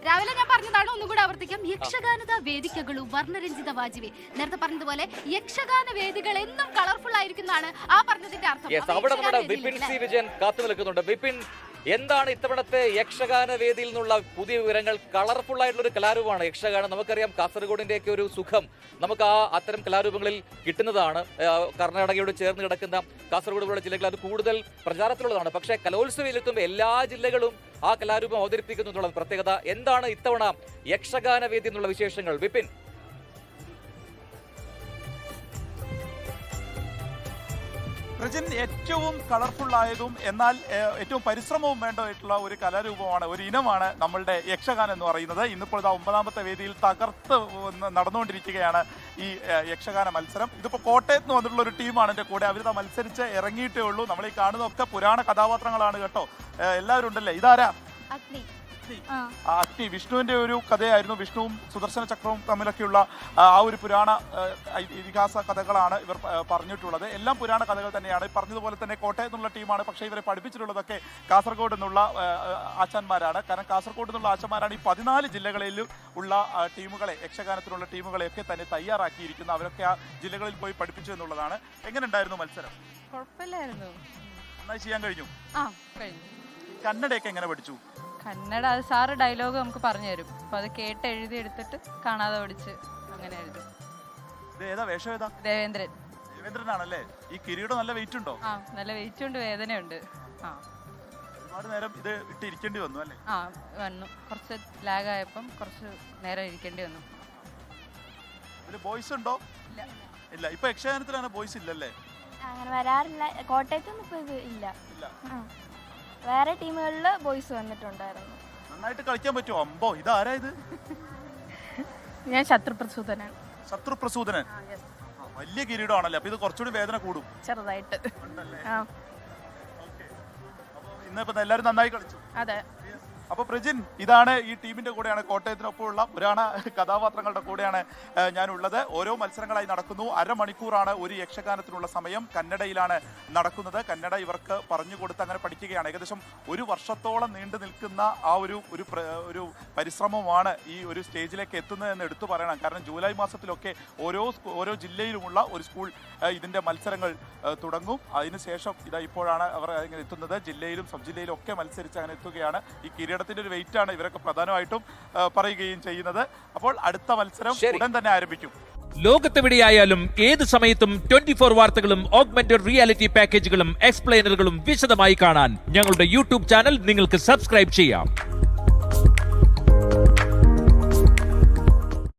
രാവിലെ ഞാൻ പറഞ്ഞതാണ്, ഒന്നുകൂടെ ആവർത്തിക്കാം. യക്ഷഗാനത വേദികകളു വർണ്ണരഞ്ജിത വാജിവേ. നേരത്തെ പറഞ്ഞതുപോലെ യക്ഷഗാന വേദികൾ എന്നും കളർഫുൾ ആയിരിക്കുന്നതാണ് ആ പറഞ്ഞതിന്റെ അർത്ഥം. അവിടെ നമ്മുടെ വിപിൻ സി വിജയൻ കാത്തു നിൽക്കുന്നുണ്ട്. വിപിൻ, എന്താണ് ഇത്തവണത്തെ യക്ഷഗാന വേദിയിൽ നിന്നുള്ള പുതിയ വിവരങ്ങൾ? കളർഫുൾ ആയിട്ടുള്ള ഒരു കലാരൂപമാണ് യക്ഷഗാനം. നമുക്കറിയാം കാസർഗോഡിന്റെ ഒക്കെ ഒരു സുഖം നമുക്ക് അത്തരം കലാരൂപങ്ങളിൽ കിട്ടുന്നതാണ്. കർണാടകയോട് ചേർന്ന് കിടക്കുന്ന കാസർഗോഡ് പോലുള്ള ജില്ലകൾ അത് കൂടുതൽ പ്രചാരത്തിലുള്ളതാണ്. പക്ഷേ കലോത്സവയിലെത്തുമ്പോൾ എല്ലാ ജില്ലകളും ആ കലാരൂപം അവതരിപ്പിക്കുന്നു എന്നുള്ളത് പ്രത്യേകത. എന്താണ് ഇത്തവണ യക്ഷഗാന വേദി എന്നുള്ള വിശേഷങ്ങൾ വിപിൻ? പ്രജിൻ, ഏറ്റവും കളർഫുൾ ആയതും എന്നാൽ ഏറ്റവും പരിശ്രമവും വേണ്ടതായിട്ടുള്ള ഒരു കലാരൂപമാണ്, ഒരു ഇനമാണ് നമ്മളുടെ യക്ഷഗാനം എന്ന് പറയുന്നത്. ഇന്നിപ്പോൾ 9ാമത്തെ വേദിയിൽ തകർത്ത് നടന്നുകൊണ്ടിരിക്കുകയാണ് ഈ യക്ഷഗാന മത്സരം. ഇതിപ്പോൾ കോട്ടയത്ത് നിന്ന് വന്നിട്ടുള്ള ഒരു ടീമാണ് എൻ്റെ കൂടെ. അവരിത് മത്സരിച്ച് ഇറങ്ങിയിട്ടേ ഉള്ളൂ. നമ്മൾ ഈ കാണുന്നതൊക്കെ പുരാണ കഥാപാത്രങ്ങളാണ് കേട്ടോ. എല്ലാവരും ഉണ്ടല്ലേ? ഇതാരാ? അഗ്നി. വിഷ്ണുവിന്റെ ഒരു കഥയായിരുന്നു. വിഷ്ണുവും സുദർശന ചക്രവും തമ്മിലൊക്കെയുള്ള ആ ഒരു പുരാണ ഇതിഹാസ കഥകളാണ് ഇവർ പറഞ്ഞിട്ടുള്ളത്. എല്ലാം പുരാണ കഥകൾ തന്നെയാണ്. പറഞ്ഞതുപോലെ തന്നെ കോട്ടയത്ത് നിന്നുള്ള ടീമാണ്. പക്ഷേ ഇവരെ പഠിപ്പിച്ചിട്ടുള്ളതൊക്കെ കാസർഗോഡ് നിന്നുള്ള ആശാന്മാരാണ്. കാരണം കാസർഗോഡ് നിന്നുള്ള ആശാന്മാരാണ് ഈ 14 ജില്ലകളിലും ഉള്ള ടീമുകളെ, യക്ഷഗാനത്തിനുള്ള ടീമുകളെയൊക്കെ തന്നെ തയ്യാറാക്കിയിരിക്കുന്നത്. അവരൊക്കെ ആ ജില്ലകളിൽ പോയി പഠിപ്പിച്ചു എന്നുള്ളതാണ്. എങ്ങനെ ഉണ്ടായിരുന്നു മത്സരം? കുഴപ്പമില്ലായിരുന്നു, നന്നായി ചെയ്യാൻ കഴിഞ്ഞു. കഴിഞ്ഞു. കന്നഡയൊക്കെ എങ്ങനെ പഠിച്ചു? കന്നഡ അത് സാറ് ഡയലോഗ് നമുക്ക് പറഞ്ഞു തരും. അപ്പൊ അത് കേട്ട് എഴുതി എടുത്തിട്ട് കാണാതെ പഠിച്ച് അങ്ങനെ എഴുതും. ഏതാ വേഷം? ഏതാ? ദേവേന്ദ്രൻ. ദേവേന്ദ്രനാണല്ലേ? ഈ കിരീടം നല്ല വെയിറ്റ് ഉണ്ടോ? നല്ല വെയിറ്റ് ഉണ്ട്, വേദനയുണ്ട്. ഒരുപാട് നേരം ഇത് ഇട്ട് ഇരിക്കേണ്ടി വന്നു അല്ലേ? വന്നു. കുറച്ച് ലാഗ് ആയപ്പം കുറച്ച് നേരം ഇരിക്കേണ്ടി വന്നു. ഇതില് ബോയ്സ് ഉണ്ടോ? ഇല്ല. ഇപ്പൊ യക്ഷഗാനത്തിലാണ് ബോയ്സ് ഇല്ലല്ലേ? അങ്ങനെ വരാറില്ല. കോട്ടയത്തൊന്നും ഇപ്പൊ ഇത് ഇല്ല. വേറെ ടീമുകളിൽ ബോയ്സ് വന്നിട്ടുണ്ടായിരുന്നു. നന്നായിട്ട് കളിക്കാൻ പറ്റുമോ? അമ്പോ, ഇതാരാ ഇത്? ഞാൻ ശത്രുപ്രസൂതനാണ്. ശത്രുപ്രസൂതനൻ. വലിയ കിരീടമാണല്ലേ? അപ്പൊ ഇത് കുറച്ചുകൂടി വേദന കൂടും. ചെറുതായിട്ട്. ഇന്നിപ്പോ എല്ലാവരും നന്നായി കളിച്ചു. അതെ. അപ്പോൾ പ്രജിൻ, ഇതാണ് ഈ ടീമിന്റെ കൂടെയാണ്, കോട്ടയത്തിനൊപ്പമുള്ള പുരാണ കഥാപാത്രങ്ങളുടെ കൂടെയാണ് ഞാനുള്ളത്. ഓരോ മത്സരങ്ങളായി നടക്കുന്നു. അരമണിക്കൂറാണ് ഒരു യക്ഷഗാനത്തിനുള്ള സമയം. കന്നഡയിലാണ് നടക്കുന്നത്. കന്നഡ ഇവർക്ക് പറഞ്ഞു കൊടുത്ത് അങ്ങനെ പഠിക്കുകയാണ്. ഏകദേശം ഒരു വർഷത്തോളം നീണ്ടു നിൽക്കുന്ന ആ ഒരു പരിശ്രമമാണ് ഈ ഒരു സ്റ്റേജിലേക്ക് എത്തുന്നതെന്ന് എടുത്തു പറയണം. കാരണം ജൂലൈ മാസത്തിലൊക്കെ ഓരോ ജില്ലയിലുമുള്ള ഒരു സ്കൂൾ ഇതിന്റെ മത്സരങ്ങൾ തുടങ്ങും. അതിനുശേഷം ഇപ്പോഴാണ് അവർ അങ്ങനെ എത്തുന്നത്. ജില്ലയിലും സബ് ജില്ലയിലും ഒക്കെ മത്സരിച്ച് അങ്ങനെ എത്തുകയാണ്. ഈ കിരീടത്തിന്റെ ഒരു വെയിറ്റ് ആണ് ഇവരൊക്കെ പ്രധാനമായിട്ടും പറയുകയും ചെയ്യുന്നത്. അപ്പോൾ അടുത്ത മത്സരം ഉടൻ തന്നെ ആരംഭിക്കും. ലോകത്തെവിടെയായാലും ഏത് സമയത്തും 24 വാർത്തകളും ഓഗ്മെന്റഡ് റിയാലിറ്റി പാക്കേജുകളും എക്സ്പ്ലെയിനറുകളും വിശദമായി കാണാൻ ഞങ്ങളുടെ യൂട്യൂബ് ചാനൽ നിങ്ങൾക്ക് സബ്സ്ക്രൈബ് ചെയ്യാം.